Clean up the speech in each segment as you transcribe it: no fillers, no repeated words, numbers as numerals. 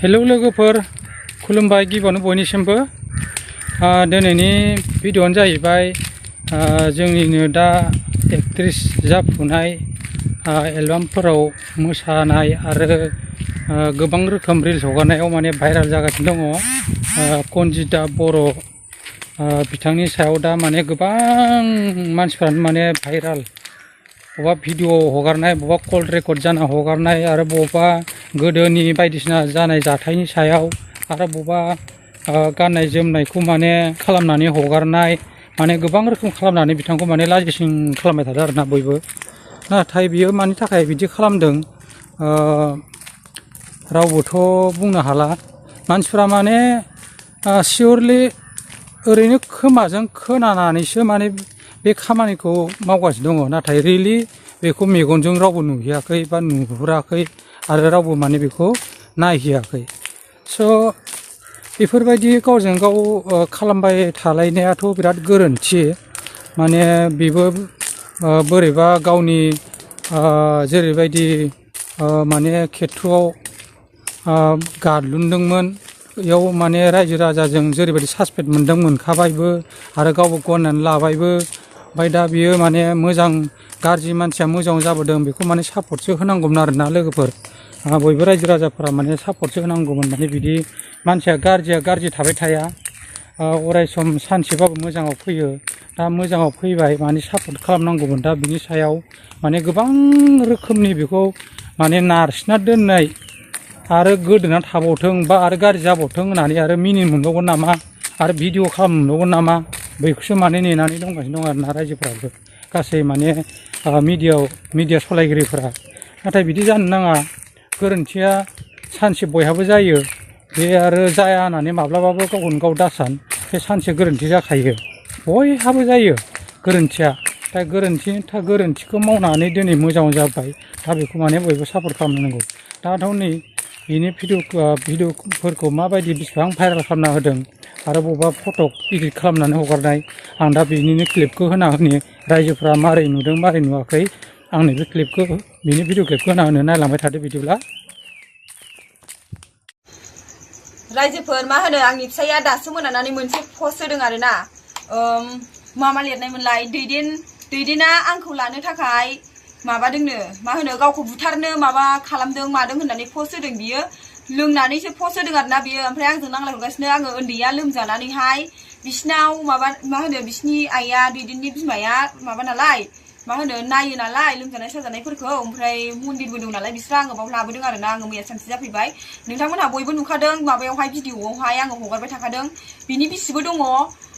Hello लोगोफोर खुलुमबाय गिबियावनो बयनिसिमबो दिनैनि भिडिअ'आनो जाहैबाय जोंनिनो दा एक्ट्रेस जाफुनाय एलबामफोराव मोसानाय आरो गोबां रोखोम रिल्स हगारनायाव माने भाइराल जागासिनो दङ कनजिता बर' बिथांनि सायाव दा माने गोबां मानसिफ्रानो माने भाइराल बबेबा भिडिअ हगारनाय बबेबा कल रेकर्ड जाना हगारनाय आरो बबेबा गोदोनि बायदिसिना जानाय जाथायनि सायाव आरो बबेबा गाननाय जोमनायखौ माने खालामनानै हगारनाय माने गोबां रोखोम खालामनानै बिथांखौ माने लाजिसिं खालामबाय थादों आरोना बयबो। नाथाय बियो मानि थाखाय बिदि खालामदों रावबोथ' बुंनो हाला। मानसिफ्रा माने सियरलि ओरैनो खोमाजों खोनानानैसो माने बे खामानिखौ मावगासिनो दङ, नाथाय रियेलि बेखौ मेगनजों रावबो नुहैयाखै बा नुहुराखै आरो रावबो माने बेखौ नायहैयाखै। स' बेफोरबायदि गावजों गाव खालामबाय थालायनायाथ' बिराद गोरोन्थि। माने बेबो बोरैबा गावनि जेरैबायदि माने खेथ्रआव गादलुनदोंमोन बेयाव माने रायजो राजाजों जेरैबायदि सासपेक्ट मोनदों मोनखाबायबो आरो गावबो गनायनानै लाबायबो। ओमफ्राय दा बियो माने मोजां गाज्रि मानसिया मोजां जाबोदों बेखौ माने सापर्टसो होनांगौमोन आरोना लोगोफोर। बयबो रायजो राजाफोरा माने सापर्टसो होनांगौमोन। माने बिदि मानसिया गाज्रिया गाज्रि थाबाय थाया, अराय सम सानसेबाबो मोजाङाव फैयो। दा मोजाङाव फैबाय माने सापर्ट खालामनांगौमोन। दा बिनि सायाव माने गोबां रोखोमनि बेखौ माने नारसिनना दोननाय आरो गोदोना थाबावथों बा आरो गाज्रि जाबावथों होननानै आरो मिनिनो मोनबावगोन नामा आरो भिडिअ खालामनो मोनबावगोन नामा बैखौसो माने नेनानै दंगासिनो दं आरोना रायजोफ्राबो गासै माने मिडिया सालायगिरिफोरा। नाथाय बिदि जानो नाङा। गोरोन्थिया सानसे बयहाबो जायो, बे आरो जाया होननानै माब्लाबाबो गावखौनो गाव दासान। बे सानसे गोरोन्थि जाखायो, बयहाबो जायो गोरोन्थिया। दा गोरोन्थिखौ मावनानै दिनै मोजां जाबाय, दा बेखौ माने बयबो सापर्ट खालामनांगौ। दाथ' नै बिनि भिडिअफोरखौ माबायदि बेसेबां भाइरेल खालामना होदों आरो बबेबा फट' इडिट खालामनानै हगारनाय। आं दा बिनिनो क्लिपखौ होना होनि, रायजोफ्रा मारै नुदों मारै नुवाखै आं नैबे क्लिपखौ बिनि भिडिअ क्लिपखौ होना होनो नायलांबाय थादो बिदिब्ला। रायजोफोर मा होनो आंनि फिसाया दासो मोनानानै मोनसे पस्ट होदों आरोना। मा लिरनायमोनलाय, दैदेना आंखौ लानो थाखाय माबादोंनो, मा होनो गावखौ बुथारनो माबा खालामदों मादों होननानै पस्ट होदों। बियो लोंनानैसो पस्ट होदों आरोना बियो। ओमफ्राय आंजों नांलाय हरगासिनो। आङो उन्दैया लोमजानानैहाय बिसिनाव मा होनो बिसिनि आइया दैदेननि बिमाया माबा नालाय, मा होनो नायो नालाय लोमजानाय साजानायफोरखौ। ओमफ्राय मन्दिरबो दं नालाय बिस्रा, आङो बाव लाबोदों आरोना। आङो मैया सानसे जाफैबाय। नोंथांमोनहा बयबो नुखादों माबायावहाय भिडिअआवहाय आङो हगारबाय थाखादों। बिनि बिसिबो दङ,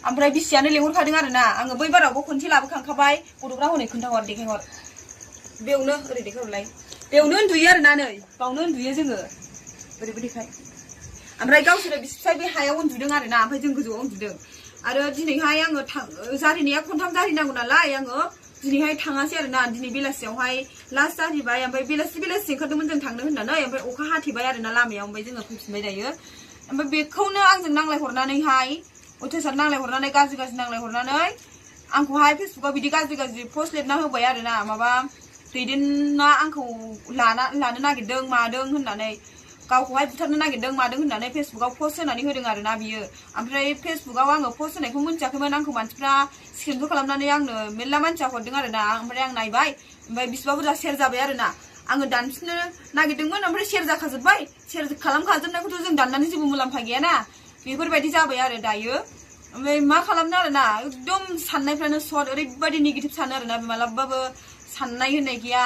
ओमफ्राय बिसियानो लेंहरखादों आरोना। आङो बै बारावबो खनसे लाबोखांखाबाय। गथ'फ्रा हनै खोन्थाहर देखायहर, बेयावनो ओरै देखायहरलाय, बेयावनो उन्दुयो आरोना, नै बावनो उन्दुयो जोङो, ओरैबो देखाय। ओमफ्राय गावसोरो बिसिफाय बे हायाव उन्दुदों आरोना, ओमफ्राय जों गोजौआव उन्दुदों। आरो दिनैहाय आङो जारिनाया खनथाम जारिनांगौ नालाय, आङो दिनैहाय थाङासै आरोना। दिनै बेलासियावहाय लास्ट जाहैबाय। ओमफ्राय बेलासि ओंखारदोंमोन जों थांनो होननानै, ओमफ्राय अखा हाथेबाय आरोना लामायाव। ओमफ्राय जोङो फैफिनबाय दायो। ओमफ्राय बेखौनो आंजों नांलाय हरनानैहाय अयथासार नांलाय हरनानै गाज्रि नांलाय हरनानै आंखौहाय फेसबुकाव बिदि गाज्रि पस्ट लिरना होबाय आरोना। माबा दैदेना आंखौ लानो नागिरदों मादों होननानै, गावखौहाय बुथारनो नागिरदों मादों होननानै फेसबुकाव पस्ट होनानै होदों आरोना बियो। ओमफ्राय फेसबुकाव आङो पस्ट होनायखौ मिन्थियाखैमोन। आंखौ मानसिफ्रा स्क्रिनशट खालामनानै आंनो मेरला मानसिया हरदों आरोना। ओमफ्राय आं नायबाय, ओमफ्राय बिसिबा बुरजा शेयार जाबाय आरोना। आङो दानफिननो नागिरदोंमोन, ओमफ्राय शेयार जाखाजोब्बाय। शेयार खालामखाजोबनायखौथ' जों दाननानै जेबो मुलाम्फा गैयाना, बेफोरबायदि जाबाय आरो दायो। ओमफ्राय मा खालामनो आरोना, एकदम साननायफ्रानो ओरैबायदि नेगेटिभ सानो आरोना। मालाबाबो साननाय होननाय गैया।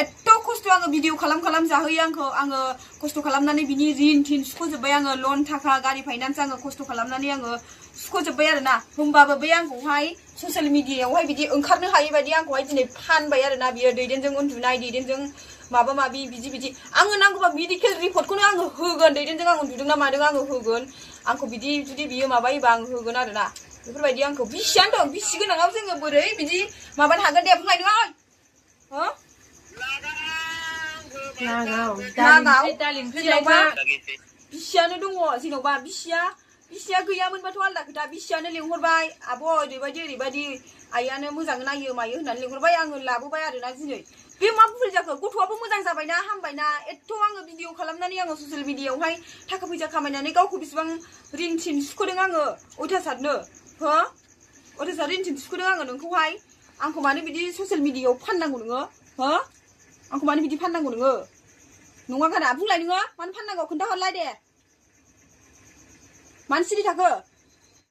एथ' खस्थ' आङो भिडिअ खालाम जाहोयो आङो खस्थ' खालामनानै बिनि रिन थिन सुख'जोब्बाय। आङो लन थाखा गारि फाइनान्स आङो खस्थ' खालामनानै आङो सुख'जोब्बाय आरोना। होमबाबो बे आंखौहाय ससियेल मिडियायावहाय बिदि ओंखारनो हायि बायदि आंखौहाय दिनै फानबाय आरोना बियो। दैदेनजों उन्दुनाय, दैदेनजों माबा माबि बिदि आङो नांगौबा मेडिकेल रिपर्टखौनो आङो होगोन। दैदेनजों आं उन्दुदों ना मादों आङो होगोन। आंखौ बिदि जुदि बियो माबायोबा आं होगोन आरोना। बेफोरबायदि आंखौ बिसियानो दं, बिसि गोनाङाव जोङो बोरै बिदि माबानो हागोन दे बुंलायदों। बिसियानो दङ, जेन'बा बिसिया गैयामोनबाथ' आलदा खोथा। बिसियानो लेंहरबाय, आब' ओरैबायदि आइयानो मोजाङै नायो मायो होननानै लेंहरबाय। आङो लाबोबाय आरोना दिनै। बे मा भुल जाखो गथ'आबो मोजां जाबायना हामबायना एथ' आङो भिडिअ खालामनानै आङो ससियेल मिडियायावहाय थाखा फैसा खामायनानै गावखौ बेसेबां रिनथिन सुखोदों आङो अयथासारनो हो अयथासार रिनथिन सुखोदों आङो नोंखौहाय आंखौ मानो बिदि ससियेल मिडियायाव फाननांगौ नोङो हो आंखौ मानो बिदि फाननांगौ नोङो नङा गारा बुंलाय नोङो मानो फाननांगौ खोन्थाहरलाय दे मानो सिरि थाखो